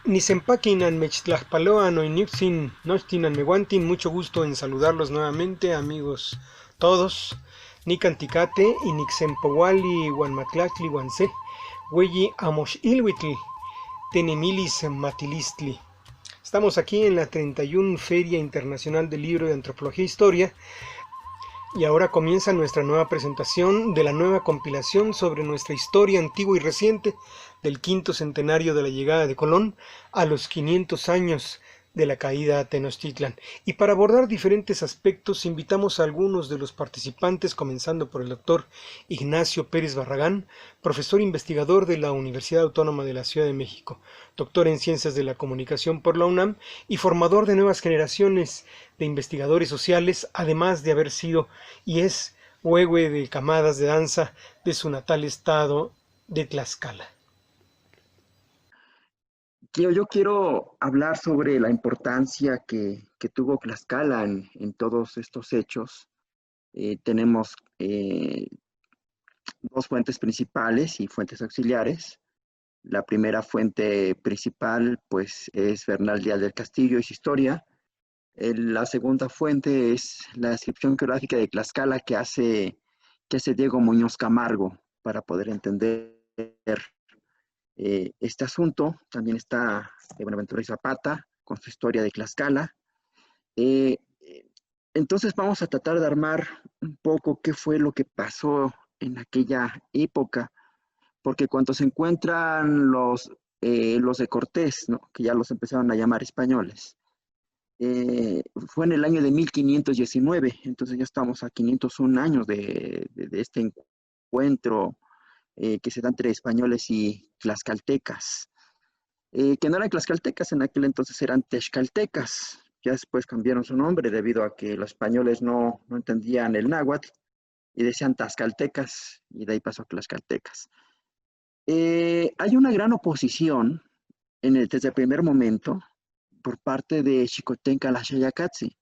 Nisempaquin Mechtlaxpaloan Oinixin Nochtin Meguantin, mucho gusto en saludarlos nuevamente, amigos todos. Nicanticate y Nixempowali Huanmatlactli Huanse, Hueyi Amosh Ilhuitl, Tenemilis Matilistli. Estamos aquí en la 31 Feria Internacional del Libro de Antropología e Historia. Y ahora comienza nuestra nueva presentación de la nueva compilación sobre nuestra historia antigua y reciente del quinto centenario de la llegada de Colón a los 500 años de la caída a Tenochtitlan. Y para abordar diferentes aspectos invitamos a algunos de los participantes, comenzando por el doctor Ignacio Pérez Barragán, profesor investigador de la Universidad Autónoma de la Ciudad de México, doctor en Ciencias de la Comunicación por la UNAM y formador de nuevas generaciones de investigadores sociales, además de haber sido y es huehue de camadas de danza de su natal estado de Tlaxcala. Yo quiero hablar sobre la importancia que tuvo Tlaxcala en todos estos hechos. Tenemos dos fuentes principales y fuentes auxiliares. La primera fuente principal, pues, es Bernal Díaz del Castillo y su historia. La segunda fuente es la descripción geográfica de Tlaxcala que hace Diego Muñoz Camargo para poder entender este asunto. También está Buenaventura y Zapata con su historia de Tlaxcala. Eh, entonces vamos a tratar de armar un poco qué fue lo que pasó en aquella época, porque cuando se encuentran los de Cortés, ¿no?, que ya los empezaron a llamar españoles, fue en el año de 1519, entonces ya estamos a 501 años de este encuentro que se da entre españoles y tlaxcaltecas, que no eran tlaxcaltecas, en aquel entonces eran texcaltecas. Ya después cambiaron su nombre debido a que los españoles no entendían el náhuatl y decían tlaxcaltecas, y de ahí pasó a tlaxcaltecas. Hay una gran oposición desde el primer momento por parte de Xicotenca Laxayacatzi.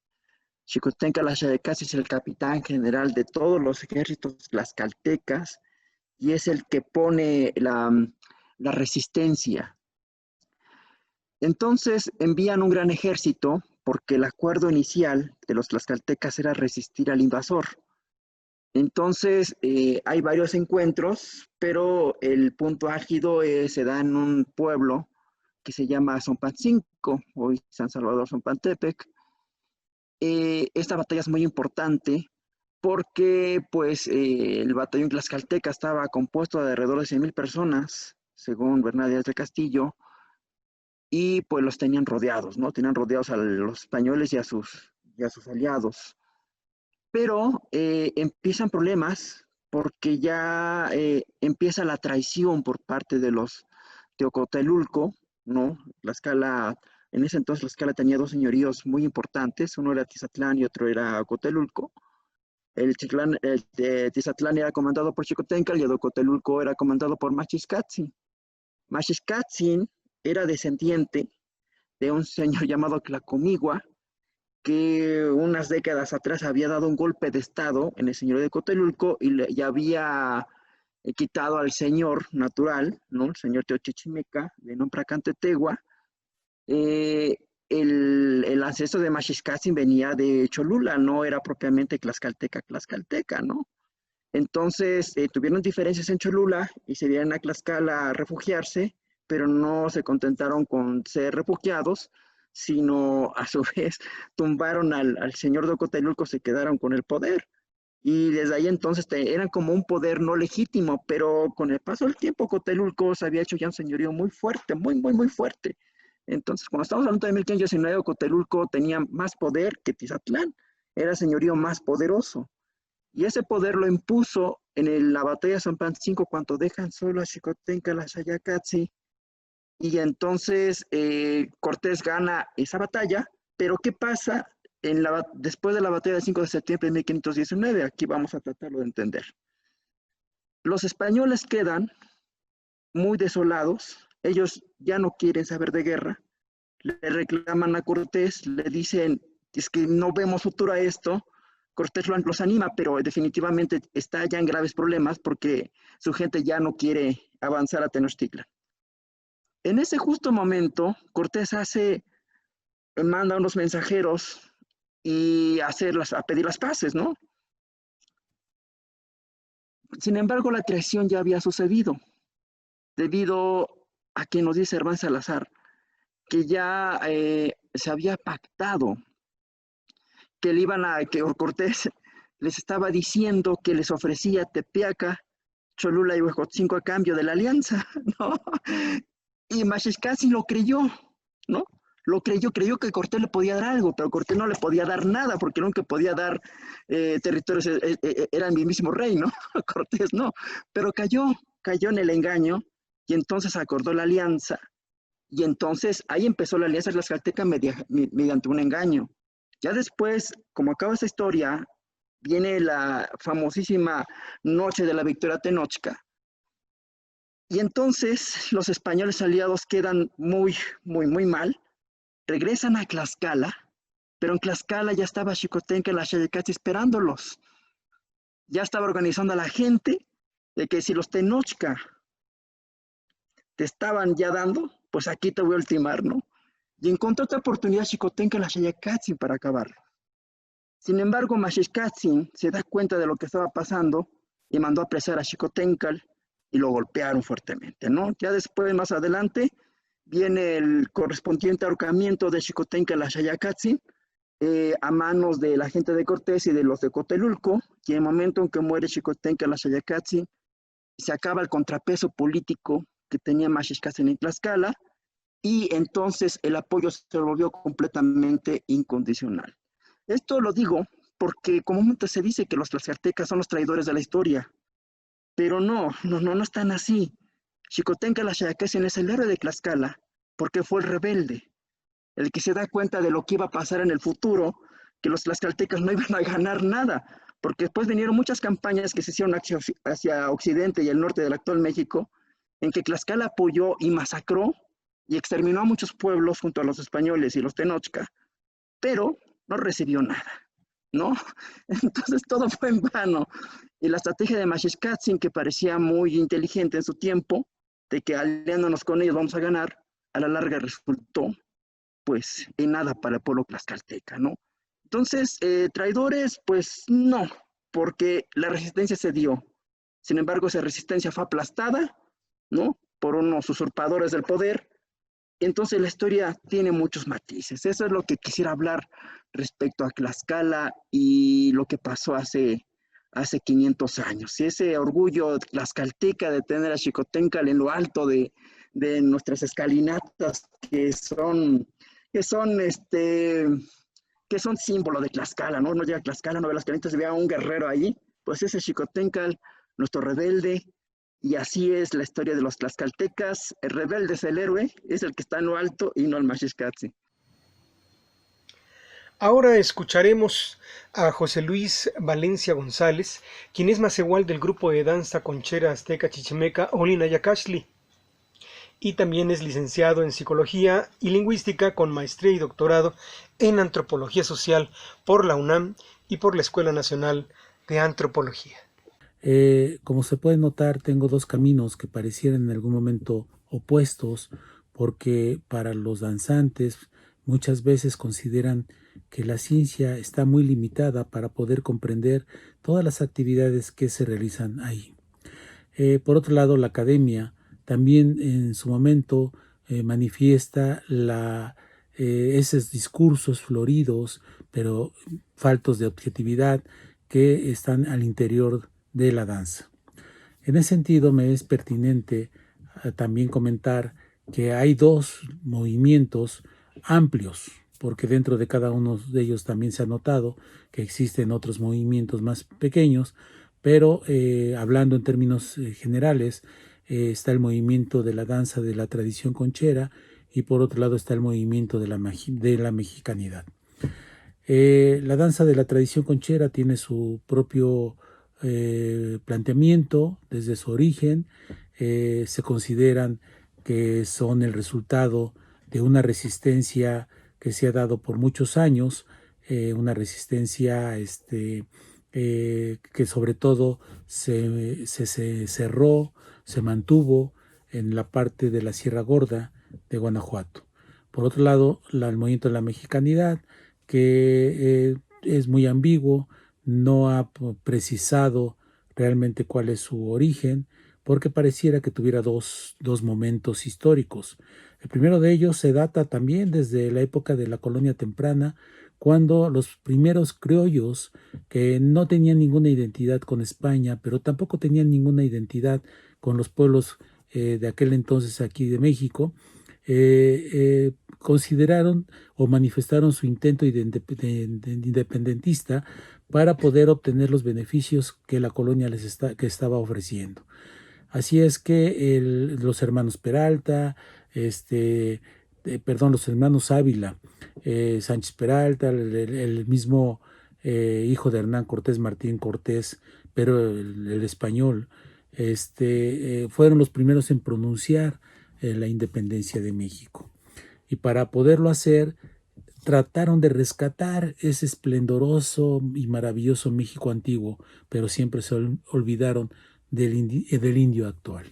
Xicotenca Laxayacatzi es el capitán general de todos los ejércitos tlaxcaltecas y es el que pone la resistencia. Entonces envían un gran ejército porque el acuerdo inicial de los tlaxcaltecas era resistir al invasor. Entonces hay varios encuentros, pero el punto álgido se da en un pueblo que se llama Zompancinco, hoy San Salvador Zompantepec. Esta batalla es muy importante porque pues, el batallón tlaxcalteca estaba compuesto de alrededor de 100,000 personas, según Bernal Díaz del Castillo, y pues los tenían rodeados, ¿no? Tenían rodeados a los españoles y a sus aliados. Pero empiezan problemas porque ya empieza la traición por parte de los Teocotelulco, ¿no? En ese entonces Tlaxcala tenía dos señoríos muy importantes, uno era Tizatlán y otro era Ocotelulco. El de Tizatlán era comandado por Xicotencal y el de Ocotelulco era comandado por Maxixcatzin. Maxixcatzin era descendiente de un señor llamado Tlacomigua, que unas décadas atrás había dado un golpe de estado en el señorío de Cotelulco y había quitado al señor natural, ¿no?, el señor Teochichimeca, de Nompracantetegua. Eh, el ancestro de Maxixcatzin venía de Cholula, no era propiamente tlaxcalteca, ¿no? Entonces tuvieron diferencias en Cholula y se vinieron a Tlaxcala a refugiarse, pero no se contentaron con ser refugiados, sino a su vez tumbaron al señor de Ocotelulco, se quedaron con el poder. Y desde ahí entonces eran como un poder no legítimo, pero con el paso del tiempo Ocotelulco se había hecho ya un señorío muy fuerte, muy, muy, muy fuerte. Entonces, cuando estamos hablando de 1519, Ocotelulco tenía más poder que Tizatlán, era el señorío más poderoso. Y ese poder lo impuso en la batalla de San Pancinco cuando dejan solo a Xicotenca Laxayacatzi. Y entonces Cortés gana esa batalla, pero ¿qué pasa después de la batalla del 5 de septiembre de 1519? Aquí vamos a tratarlo de entender. Los españoles quedan muy desolados, ellos ya no quieren saber de guerra, le reclaman a Cortés, le dicen, es que no vemos futuro a esto. Cortés los anima, pero definitivamente está ya en graves problemas porque su gente ya no quiere avanzar a Tenochtitlan. En ese justo momento, Cortés manda unos mensajeros y a pedir las paces, ¿no? Sin embargo, la traición ya había sucedido, debido a que nos dice Herman Salazar, que ya se había pactado, que Cortés les estaba diciendo que les ofrecía Tepeaca, Cholula y Huejotzinco a cambio de la alianza, ¿no? Y Mashishkatsin lo creyó, ¿no? Creyó que Cortés le podía dar algo, pero Cortés no le podía dar nada, porque lo único que podía dar territorios era el mismísimo rey, ¿no? Cortés no, pero cayó en el engaño y entonces acordó la alianza. Y entonces ahí empezó la alianza tlaxcalteca mediante un engaño. Ya después, como acaba esa historia, viene la famosísima noche de la victoria Tenochca. Y entonces los españoles aliados quedan muy mal, regresan a Tlaxcala, pero en Tlaxcala ya estaba Xicotenca y la Xayacatl esperándolos. Ya estaba organizando a la gente de que si los Tenochca te estaban ya dando, pues aquí te voy a ultimar, ¿no? Y encontró otra oportunidad Xicotenca y la Xayacatl para acabarlo. Sin embargo, Mashishkatzin se da cuenta de lo que estaba pasando y mandó a apresar a Xicoténcatl y lo golpearon fuertemente, ¿no? Ya después, más adelante, viene el correspondiente ahorcamiento de Xicoténcatl a Xayacatl a manos de la gente de Cortés y de los de Cotelulco, y en el momento en que muere Xicoténcatl a Xayacatl, se acaba el contrapeso político que tenía Mashishkatzin en Tlaxcala, y entonces el apoyo se volvió completamente incondicional. Esto lo digo porque comúnmente se dice que los tlaxcaltecas son los traidores de la historia, pero no están así. Xicotenca la Xayacatl es el héroe de Tlaxcala porque fue el rebelde, el que se da cuenta de lo que iba a pasar en el futuro, que los tlaxcaltecas no iban a ganar nada, porque después vinieron muchas campañas que se hicieron hacia Occidente y el norte del actual México, en que Tlaxcala apoyó y masacró y exterminó a muchos pueblos junto a los españoles y los Tenochca, pero no recibió nada, ¿no? Entonces todo fue en vano. Y la estrategia de Mashishkatzin, que parecía muy inteligente en su tiempo, de que aliándonos con ellos vamos a ganar, a la larga resultó, pues, en nada para el pueblo tlaxcalteca, ¿no? Entonces, traidores, pues no, porque la resistencia se dio. Sin embargo, esa resistencia fue aplastada, ¿no? Por unos usurpadores del poder. Entonces la historia tiene muchos matices. Eso es lo que quisiera hablar respecto a Tlaxcala y lo que pasó hace 500 años. Y ese orgullo tlaxcalteca de tener a Xicoténcatl en lo alto de nuestras escalinatas que son, este, que son símbolo de Tlaxcala, ¿no? Uno llega a Tlaxcala, no ve las escalinatas y ve a un guerrero ahí. Pues ese Xicoténcatl, nuestro rebelde, y así es la historia de los tlaxcaltecas. El rebelde es el héroe, es el que está en lo alto y no el Mashishkatsi. Ahora escucharemos a José Luis Valencia González, quien es macehual del grupo de danza conchera azteca chichimeca Olinayacashli, y también es licenciado en Psicología y Lingüística con maestría y doctorado en Antropología Social por la UNAM y por la Escuela Nacional de Antropología. Como se puede notar, tengo dos caminos que parecieran en algún momento opuestos, porque para los danzantes muchas veces consideran que la ciencia está muy limitada para poder comprender todas las actividades que se realizan ahí. Por otro lado, la academia también en su momento manifiesta esos discursos floridos, pero faltos de objetividad, que están al interior de la danza. En ese sentido, me es pertinente también comentar que hay dos movimientos amplios, porque dentro de cada uno de ellos también se ha notado que existen otros movimientos más pequeños, pero hablando en términos generales, está el movimiento de la danza de la tradición conchera y por otro lado está el movimiento de la mexicanidad. La danza de la tradición conchera tiene su propio planteamiento desde su origen. Se consideran que son el resultado de una resistencia que se ha dado por muchos años, una resistencia que sobre todo se cerró, se mantuvo en la parte de la Sierra Gorda de Guanajuato. Por otro lado, el movimiento de la mexicanidad, que es muy ambiguo, no ha precisado realmente cuál es su origen, porque pareciera que tuviera dos momentos históricos. El primero de ellos se data también desde la época de la colonia temprana, cuando los primeros criollos, que no tenían ninguna identidad con España, pero tampoco tenían ninguna identidad con los pueblos de aquel entonces aquí de México, consideraron o manifestaron su intento de independentista para poder obtener los beneficios que la colonia que estaba ofreciendo. Así es que los hermanos Peralta, los hermanos Ávila, Sánchez Peralta, el mismo hijo de Hernán Cortés, Martín Cortés, pero el español, fueron los primeros en pronunciar la independencia de México. Y para poderlo hacer, trataron de rescatar ese esplendoroso y maravilloso México antiguo, pero siempre se olvidaron del indio actual.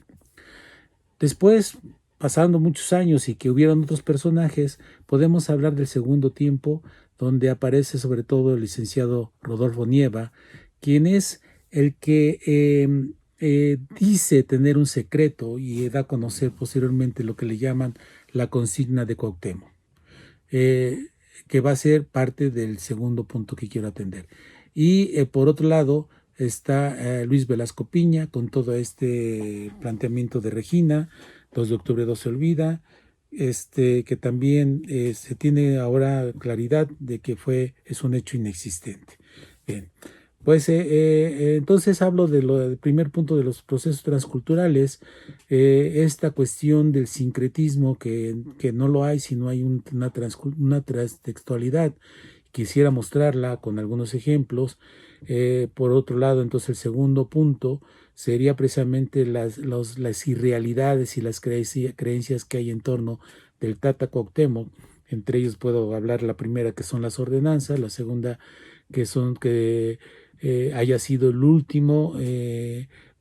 Después, pasando muchos años y que hubieron otros personajes, podemos hablar del segundo tiempo, donde aparece sobre todo el licenciado Rodolfo Nieva, quien es el que dice tener un secreto y da a conocer posteriormente lo que le llaman la consigna de Cuauhtémoc, que va a ser parte del segundo punto que quiero atender. Y por otro lado está Luis Velasco Piña con todo este planteamiento de Regina, 2 de octubre no se olvida, que también se tiene ahora claridad de que es un hecho inexistente. Bien. Pues entonces hablo del primer punto de los procesos transculturales, esta cuestión del sincretismo que no lo hay si no hay una transtextualidad. Quisiera mostrarla con algunos ejemplos. Por otro lado, entonces el segundo punto sería precisamente las irrealidades y las creencias que hay en torno del Tata Cuauhtémoc. Entre ellos puedo hablar la primera, que son las ordenanzas, la segunda que haya sido el último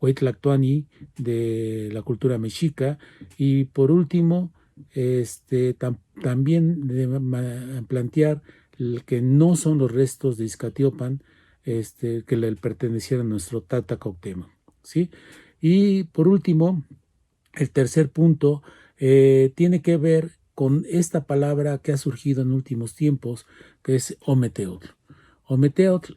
Huaytlactuani de la cultura mexica, y por último también plantear que no son los restos de Izcatiopan que le pertenecieran a nuestro Tata Cuauhtémoc, ¿sí? Y por último, el tercer punto tiene que ver con esta palabra que ha surgido en últimos tiempos, que es Ometeotl. Ometeotl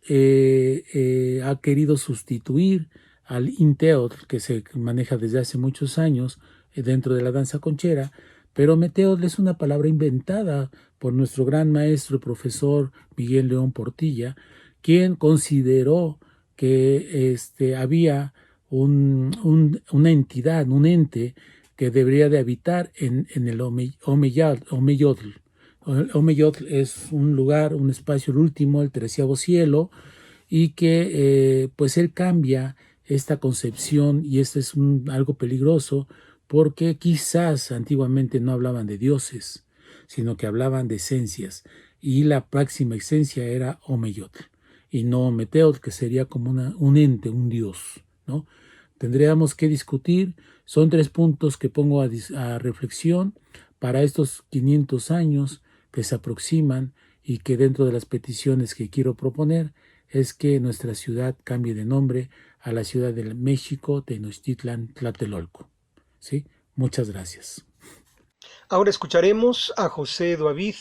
ha querido sustituir al Inteotl, que se maneja desde hace muchos años dentro de la danza conchera, pero Ometeotl es una palabra inventada por nuestro gran maestro, profesor Miguel León Portilla, quien consideró que había una entidad, un ente que debería de habitar en el Omeyotl. El Omeyotl es un lugar, un espacio, el último, el 13º cielo, y que pues él cambia esta concepción, y esto es algo peligroso, porque quizás antiguamente no hablaban de dioses, sino que hablaban de esencias, y la máxima esencia era Omeyotl, y no Ometeotl, que sería como un ente, un dios, ¿no? Tendríamos que discutir, son 3 puntos que pongo a reflexión para estos 500 años que se aproximan, y que dentro de las peticiones que quiero proponer es que nuestra ciudad cambie de nombre a la Ciudad de México, Tenochtitlan, Tlatelolco. ¿Sí? Muchas gracias. Ahora escucharemos a José David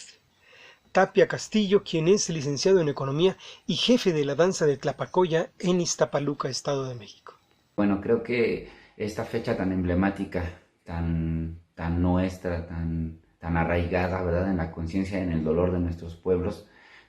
Tapia Castillo, quien es licenciado en Economía y jefe de la danza de Tlapacoya en Iztapaluca, Estado de México. Bueno, creo que esta fecha tan emblemática, tan nuestra, tan arraigada, ¿verdad?, en la conciencia, en el dolor de nuestros pueblos,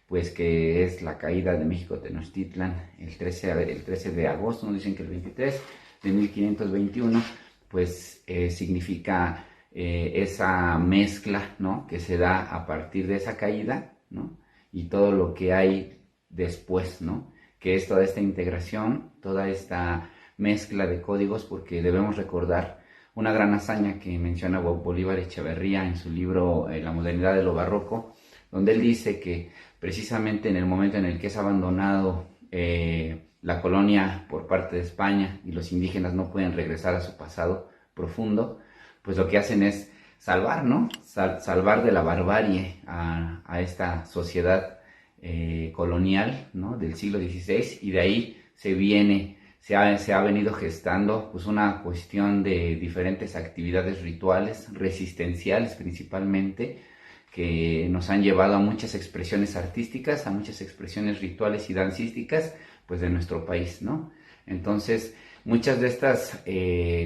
pues que es la caída de México Tenochtitlan, el 13 de agosto, nos dicen que el 23 de 1521, pues significa esa mezcla, ¿no?, que se da a partir de esa caída, ¿no?, y todo lo que hay después, ¿no?, que es toda esta integración, toda esta mezcla de códigos, porque debemos recordar una gran hazaña que menciona Bolívar Echeverría en su libro La modernidad de lo barroco, donde él dice que precisamente en el momento en el que es abandonado la colonia por parte de España y los indígenas no pueden regresar a su pasado profundo, pues lo que hacen es salvar, ¿no? Salvar de la barbarie a esta sociedad colonial, ¿no? Del siglo XVI, y de ahí se ha venido gestando pues una cuestión de diferentes actividades rituales, resistenciales principalmente, que nos han llevado a muchas expresiones artísticas, a muchas expresiones rituales y dancísticas, pues de nuestro país, ¿no? Entonces, muchas de estas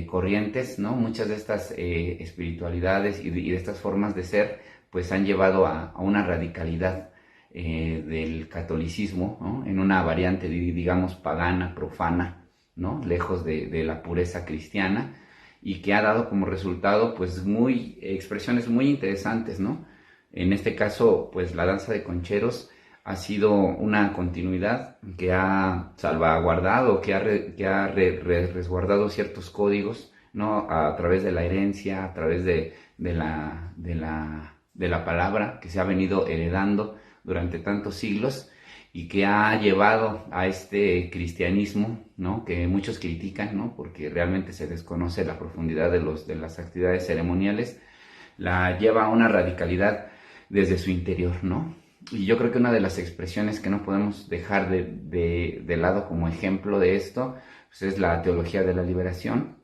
corrientes, ¿no? Muchas de estas espiritualidades y de estas formas de ser, pues han llevado a una radicalidad del catolicismo, ¿no? En una variante, digamos, pagana, profana, ¿no? Lejos de la pureza cristiana, y que ha dado como resultado, pues, expresiones muy interesantes, ¿no? En este caso, pues, la danza de concheros ha sido una continuidad que ha salvaguardado, que ha resguardado ciertos códigos, ¿no? A través de la herencia, a través de la palabra que se ha venido heredando durante tantos siglos, y que ha llevado a este cristianismo, ¿no? Que muchos critican, ¿no? Porque realmente se desconoce la profundidad de las actividades ceremoniales, la lleva a una radicalidad desde su interior, ¿no? Y yo creo que una de las expresiones que no podemos dejar de lado como ejemplo de esto, pues es la teología de la liberación,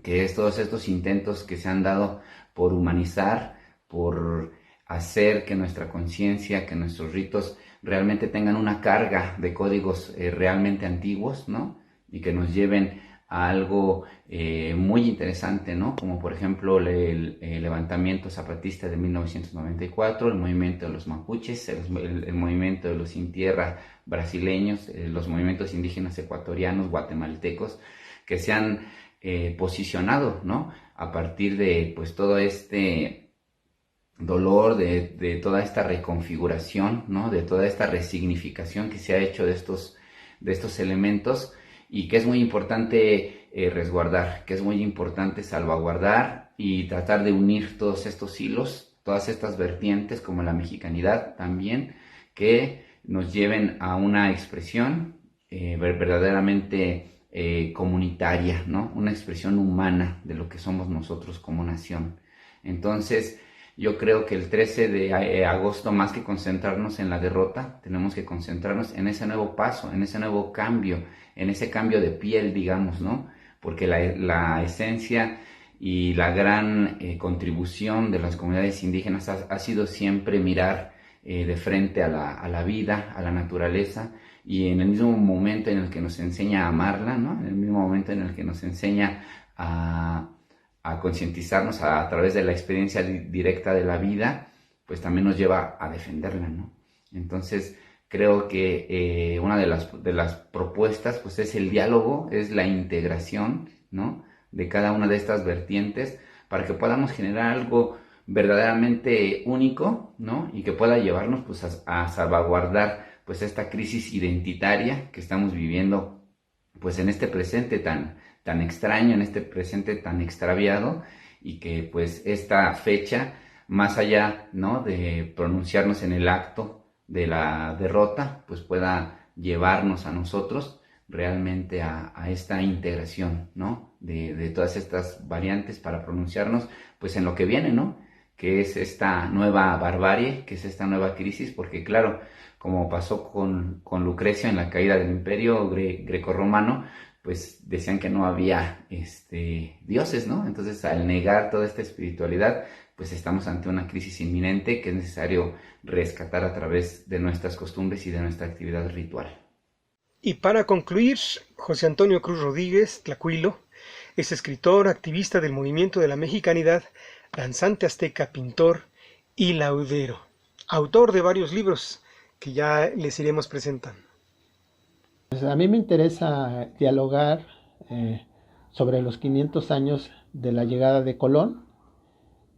que es todos estos intentos que se han dado por humanizar, por hacer que nuestra conciencia, que nuestros ritos realmente tengan una carga de códigos realmente antiguos, ¿no? Y que nos lleven a algo muy interesante, ¿no? Como por ejemplo el levantamiento zapatista de 1994, el movimiento de los mapuches, el movimiento de los sin tierra brasileños, los movimientos indígenas ecuatorianos, guatemaltecos, que se han posicionado, ¿no? A partir de pues todo este dolor, de toda esta reconfiguración, ¿no? De toda esta resignificación que se ha hecho de estos elementos, y que es muy importante resguardar, que es muy importante salvaguardar y tratar de unir todos estos hilos, todas estas vertientes como la mexicanidad también, que nos lleven a una expresión verdaderamente comunitaria, ¿no? Una expresión humana de lo que somos nosotros como nación. Entonces, yo creo que el 13 de agosto, más que concentrarnos en la derrota, tenemos que concentrarnos en ese nuevo paso, en ese nuevo cambio, en ese cambio de piel, digamos, ¿no? Porque la esencia y la gran contribución de las comunidades indígenas ha sido siempre mirar de frente a la vida, a la naturaleza, y en el mismo momento en el que nos enseña a amarla, ¿no? En el mismo momento en el que nos enseña a concientizarnos a través de la experiencia directa de la vida, pues también nos lleva a defenderla, ¿no? Entonces, creo que una de las propuestas, pues es el diálogo, es la integración, ¿no? De cada una de estas vertientes, para que podamos generar algo verdaderamente único, ¿no? Y que pueda llevarnos, pues, a salvaguardar, pues, esta crisis identitaria que estamos viviendo, pues, en este presente tan extraño, en este presente tan extraviado, y que pues esta fecha, más allá, ¿no? De pronunciarnos en el acto de la derrota, pues pueda llevarnos a nosotros realmente a esta integración, ¿no? De todas estas variantes, para pronunciarnos pues en lo que viene, ¿no? Que es esta nueva barbarie, que es esta nueva crisis, porque claro, como pasó con Lucrecio en la caída del imperio grecorromano, pues decían que no había dioses, ¿no? Entonces, al negar toda esta espiritualidad, pues estamos ante una crisis inminente que es necesario rescatar a través de nuestras costumbres y de nuestra actividad ritual. Y para concluir, José Antonio Cruz Rodríguez, Tlacuilo, es escritor, activista del movimiento de la mexicanidad, danzante azteca, pintor y laudero, autor de varios libros que ya les iremos presentando. Pues a mí me interesa dialogar sobre los 500 años de la llegada de Colón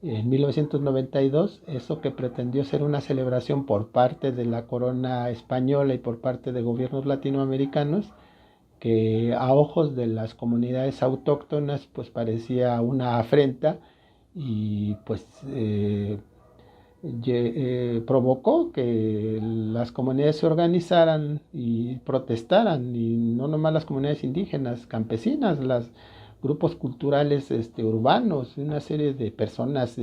en 1992, eso que pretendió ser una celebración por parte de la corona española y por parte de gobiernos latinoamericanos, que a ojos de las comunidades autóctonas pues parecía una afrenta, y pues provocó que las comunidades se organizaran y protestaran, y no nomás las comunidades indígenas, campesinas, las grupos culturales urbanos, una serie de personas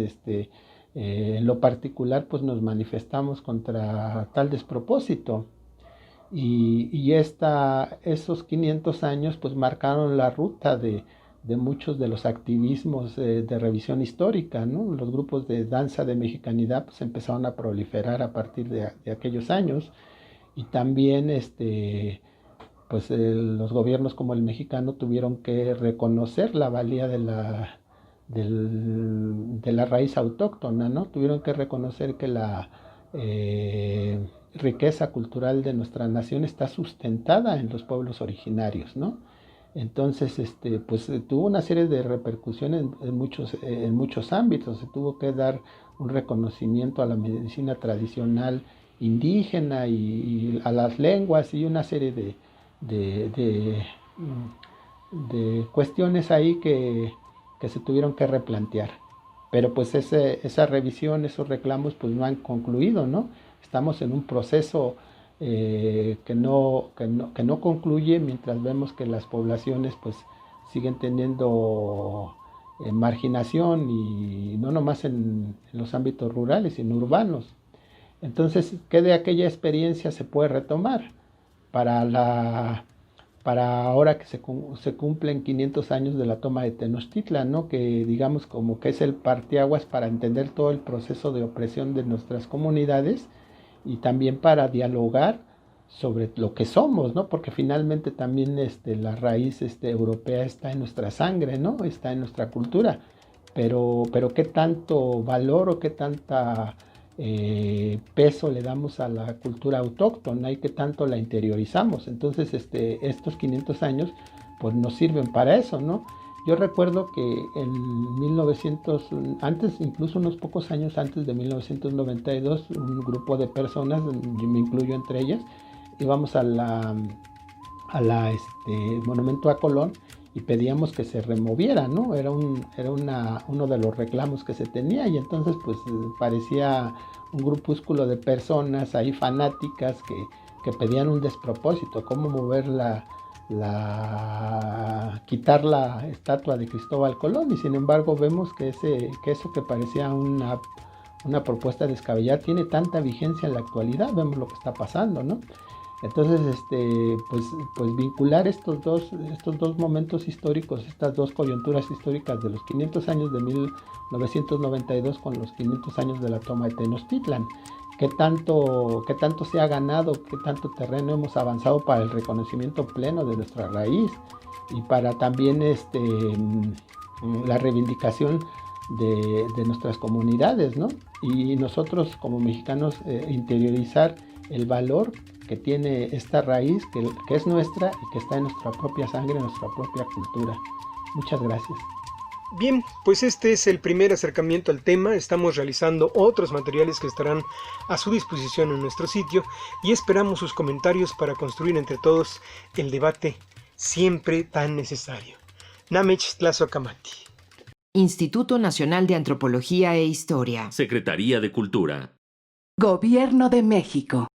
en lo particular pues nos manifestamos contra tal despropósito. Y esos 500 años pues marcaron la ruta de muchos de los activismos de revisión histórica, ¿no? Los grupos de danza de mexicanidad pues empezaron a proliferar a partir de aquellos años, y también los gobiernos como el mexicano tuvieron que reconocer la valía de la raíz autóctona, ¿no? Tuvieron que reconocer que la riqueza cultural de nuestra nación está sustentada en los pueblos originarios, ¿no? Entonces, tuvo una serie de repercusiones en muchos ámbitos. Se tuvo que dar un reconocimiento a la medicina tradicional indígena y a las lenguas, y una serie de cuestiones ahí que se tuvieron que replantear. Pero pues esa revisión, esos reclamos pues no han concluido, ¿no? Estamos en un proceso que no concluye, mientras vemos que las poblaciones pues siguen teniendo marginación, y no nomás en los ámbitos rurales, sino urbanos. Entonces, ¿qué de aquella experiencia se puede retomar para ahora que se cumplen 500 años de la toma de Tenochtitlan, ¿no? Que digamos como que es el parteaguas para entender todo el proceso de opresión de nuestras comunidades, y también para dialogar sobre lo que somos, ¿no? Porque finalmente también la raíz europea está en nuestra sangre, ¿no? Está en nuestra cultura. Pero qué tanto valor o qué tanta peso le damos a la cultura autóctona y qué tanto la interiorizamos. Entonces, estos 500 años pues nos sirven para eso, ¿no? Yo recuerdo que en 1900, antes, incluso unos pocos años antes de 1992, un grupo de personas, yo me incluyo entre ellas, íbamos al monumento a Colón y pedíamos que se removiera, ¿no? Era uno de los reclamos que se tenía, y entonces pues parecía un grupúsculo de personas ahí fanáticas que pedían un despropósito, cómo mover quitar la estatua de Cristóbal Colón, y sin embargo vemos que eso que parecía una propuesta descabellada tiene tanta vigencia en la actualidad. Vemos lo que está pasando, ¿no? Entonces, pues vincular estos dos momentos históricos, estas dos coyunturas históricas de los 500 años de 1992 con los 500 años de la toma de Tenochtitlan, qué tanto se ha ganado, qué tanto terreno hemos avanzado para el reconocimiento pleno de nuestra raíz, y para también la reivindicación de nuestras comunidades, ¿no? Y nosotros como mexicanos interiorizar el valor que tiene esta raíz, que es nuestra y que está en nuestra propia sangre, en nuestra propia cultura. Muchas gracias. Bien, pues este es el primer acercamiento al tema. Estamos realizando otros materiales que estarán a su disposición en nuestro sitio, y esperamos sus comentarios para construir entre todos el debate siempre tan necesario. Namech Tlazocamati. Instituto Nacional de Antropología e Historia. Secretaría de Cultura. Gobierno de México.